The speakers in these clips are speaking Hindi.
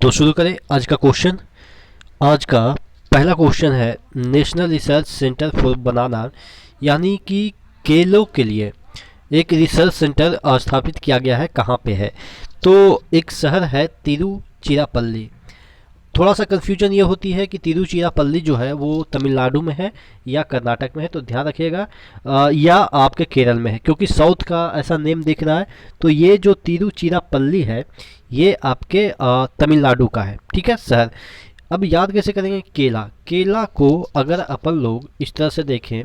तो शुरू करें आज का क्वेश्चन। आज का पहला क्वेश्चन है, नेशनल रिसर्च सेंटर फॉर बनाना यानी कि केलों के लिए एक रिसर्च सेंटर स्थापित किया गया है। कहाँ पे है? तो एक शहर है तिरुचिरापल्ली। थोड़ा सा कन्फ्यूजन ये होती है कि तिरुचिरापल्ली जो है वो तमिलनाडु में है या कर्नाटक में है, तो ध्यान रखिएगा या आपके केरल में है, क्योंकि साउथ का ऐसा नेम दिख रहा है। तो ये जो तिरुचिरापल्ली है ये आपके तमिलनाडु का है, ठीक है शहर। अब याद कैसे करेंगे? केला, केला को अगर अपन लोग इस तरह से देखें,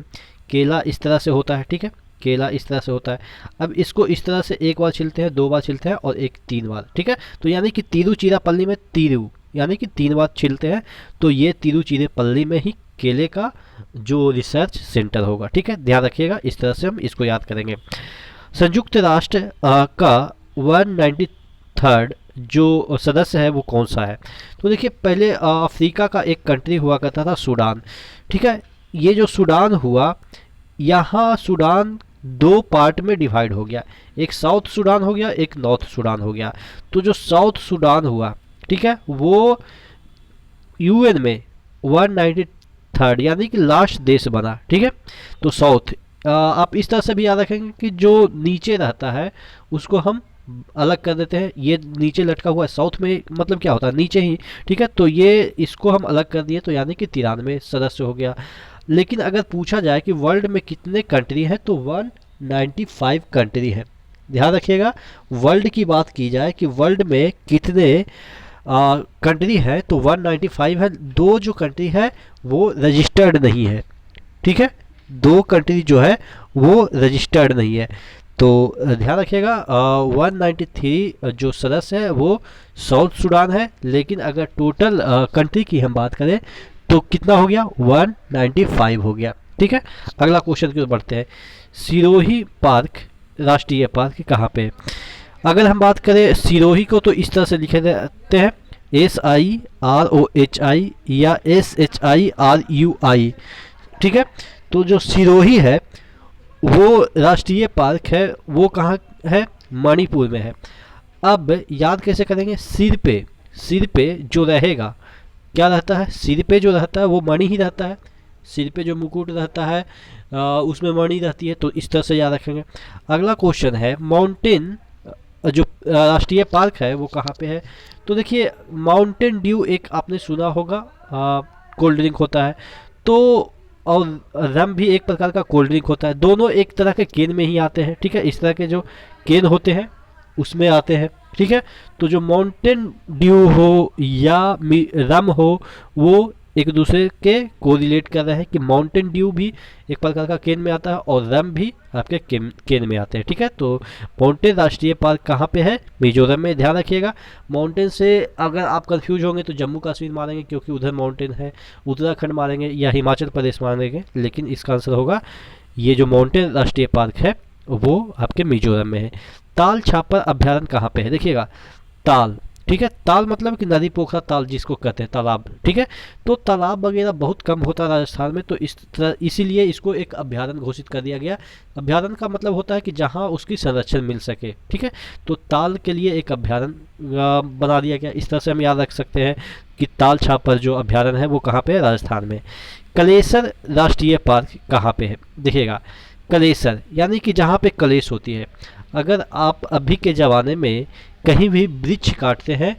केला इस तरह से होता है, ठीक है, केला इस तरह से होता है। अब इसको इस तरह से एक बार छिलते हैं, दो बार छिलते हैं और एक तीन बार, ठीक है। तो यानी कि तिरुचिरापल्ली में तिरु यानी कि तीन बार छिलते हैं, तो ये तिरुचिरापल्ली में ही केले का जो रिसर्च सेंटर होगा, ठीक है। ध्यान रखिएगा, इस तरह से हम इसको याद करेंगे। संयुक्त राष्ट्र का 193rd जो सदस्य है वो कौन सा है? तो देखिए, पहले अफ्रीका का एक कंट्री हुआ करता था सूडान, ठीक है। ये जो सूडान हुआ, यहाँ सूडान दो पार्ट में डिवाइड हो गया, एक साउथ सूडान हो गया, एक नॉर्थ सूडान हो गया। तो जो साउथ सूडान हुआ, ठीक है, वो यूएन में 193rd यानी कि लास्ट देश बना, ठीक है। तो साउथ आप इस तरह से भी याद रखेंगे कि जो नीचे रहता है उसको हम अलग कर देते हैं। ये नीचे लटका हुआ है, साउथ में मतलब क्या होता है? नीचे ही, ठीक है। तो ये इसको हम अलग कर दिए, तो यानी कि 93 सदस्य हो गया। लेकिन अगर पूछा जाए कि वर्ल्ड में कितने कंट्री हैं, तो 195 कंट्री है। ध्यान रखिएगा, वर्ल्ड की बात की जाए कि वर्ल्ड में कितने कंट्री है, तो 195 है। दो जो कंट्री है वो रजिस्टर्ड नहीं है, ठीक है, दो कंट्री जो है वो रजिस्टर्ड नहीं है। तो ध्यान रखिएगा, 193 जो सदस्य है वो साउथ सूडान है। लेकिन अगर टोटल कंट्री की हम बात करें तो कितना हो गया? 195 हो गया, ठीक है। अगला क्वेश्चन की ओर बढ़ते हैं। सिरोही पार्क राष्ट्रीय पार्क कहाँ पे है? अगर हम बात करें सिरोही को, तो इस तरह से लिखे जाते हैं, SIROHI या SHIRUI, ठीक है। तो जो सिरोही है वो राष्ट्रीय पार्क है, वो कहाँ है? मणिपुर में है। अब याद कैसे करेंगे? सिर पे जो रहेगा, क्या रहता है? सिर पे जो रहता है वो मणि ही रहता है। सिर पे जो मुकुट रहता है उसमें मणि रहती है, तो इस तरह से याद रखेंगे। अगला क्वेश्चन है, माउंटेन जो राष्ट्रीय पार्क है वो कहाँ पे है? तो देखिए, माउंटेन ड्यू एक आपने सुना होगा, कोल्ड ड्रिंक होता है। तो और रम भी एक प्रकार का कोल्ड ड्रिंक होता है, दोनों एक तरह के केन में ही आते हैं, ठीक है। इस तरह के जो केन होते हैं उसमें आते हैं, ठीक है। तो जो माउंटेन ड्यू हो या रम हो, वो एक दूसरे के कोरिलेट कर रहे हैं कि माउंटेन ड्यू भी एक प्रकार का केन में आता है और रम भी आपके केन में आते हैं, ठीक है। तो माउंटेन राष्ट्रीय पार्क कहाँ पे है? मिजोरम में। ध्यान रखिएगा, माउंटेन से अगर आप कंफ्यूज होंगे तो जम्मू कश्मीर मारेंगे क्योंकि उधर माउंटेन है, उत्तराखंड मारेंगे या हिमाचल प्रदेश मारेंगे, लेकिन इसका आंसर होगा ये जो माउंटेन राष्ट्रीय पार्क है वो आपके मिजोरम में है। ताल छापर अभ्यारण्य कहाँ पे है? देखिएगा, ताल, ठीक है, ताल मतलब कि नदी पोखरा ताल जिसको कहते हैं, तालाब, ठीक है। तो तालाब वगैरह बहुत कम होता है राजस्थान में, तो इस तरह इसीलिए इसको एक अभ्यारण्य घोषित कर दिया गया। अभ्यारण्य का मतलब होता है कि जहाँ उसकी संरक्षण मिल सके, ठीक है। तो ताल के लिए एक अभ्यारण्य बना दिया गया। इस तरह से हम याद रख सकते हैं कि ताल छापर जो अभ्यारण्य है वो कहाँ पे है? राजस्थान में। कलेसर राष्ट्रीय पार्क कहाँ पे है? देखिएगा, कलेसर यानी कि जहाँ पे कलेश होती है। अगर आप अभी के ज़माने में कहीं भी वृक्ष काटते हैं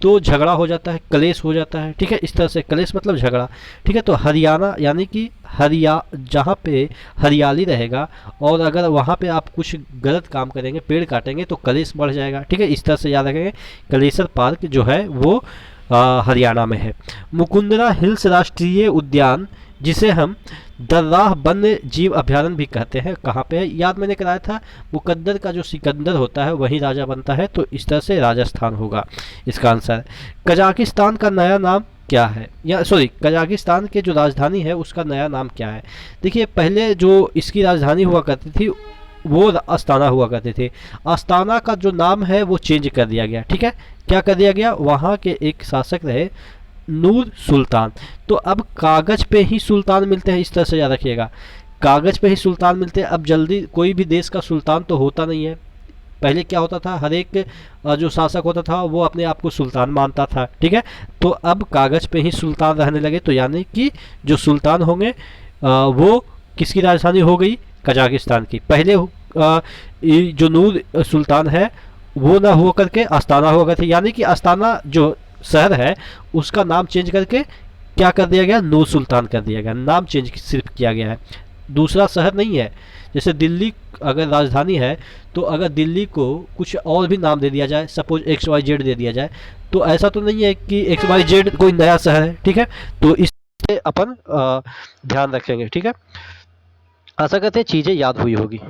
तो झगड़ा हो जाता है, कलेश हो जाता है, ठीक है। इस तरह से कलेश मतलब झगड़ा, ठीक है। तो हरियाणा यानी कि जहाँ पे हरियाली रहेगा और अगर वहाँ पे आप कुछ गलत काम करेंगे, पेड़ काटेंगे, तो कलेश बढ़ जाएगा, ठीक है। इस तरह से याद रखेंगे। कलेसर पार्क जो है वो हरियाणा में है। मुकुंदरा हिल्स राष्ट्रीय उद्यान, जिसे हम दर्राह वन्य जीव अभ्यारण्य भी कहते हैं, कहाँ पे है? याद मैंने कराया था, मुकद्दर का जो सिकंदर होता है वही राजा बनता है, तो इस तरह से राजस्थान होगा इसका आंसर। कजाकिस्तान का नया नाम क्या है? या सॉरी, कजाकिस्तान के जो राजधानी है उसका नया नाम क्या है? देखिए, पहले जो इसकी राजधानी हुआ करती थी वो अस्ताना हुआ करते थे। अस्ताना का जो नाम है वो चेंज कर दिया गया, ठीक है। क्या कर दिया गया? वहाँ के एक शासक रहे नूर सुल्तान, तो अब कागज पे ही सुल्तान मिलते हैं, इस तरह से याद रखिएगा, कागज पे ही सुल्तान मिलते हैं। अब जल्दी कोई भी देश का सुल्तान तो होता नहीं है, पहले क्या होता था, हर एक जो शासक होता था वो अपने आप को सुल्तान मानता था, ठीक है। तो अब कागज़ पे ही सुल्तान रहने लगे, तो यानी कि जो सुल्तान होंगे वो किसकी राजधानी हो गई, कजाकिस्तान की। पहले ये जो नूर सुल्तान है वो ना हो करके अस्ताना हो गए थे, यानी कि अस्ताना जो शहर है उसका नाम चेंज करके क्या कर दिया गया, नूर सुल्तान कर दिया गया, नाम चेंज सिर्फ किया गया है, दूसरा शहर नहीं है। जैसे दिल्ली अगर राजधानी है तो अगर दिल्ली को कुछ और भी नाम दे दिया जाए, सपोज एक्स वाई जेड दे दिया जाए, तो ऐसा तो नहीं है कि एक्स वाई जेड कोई नया शहर है, ठीक है। तो इससे अपन ध्यान रखेंगे, ठीक है। आशा करते हैं चीज़ें याद हुई होगी।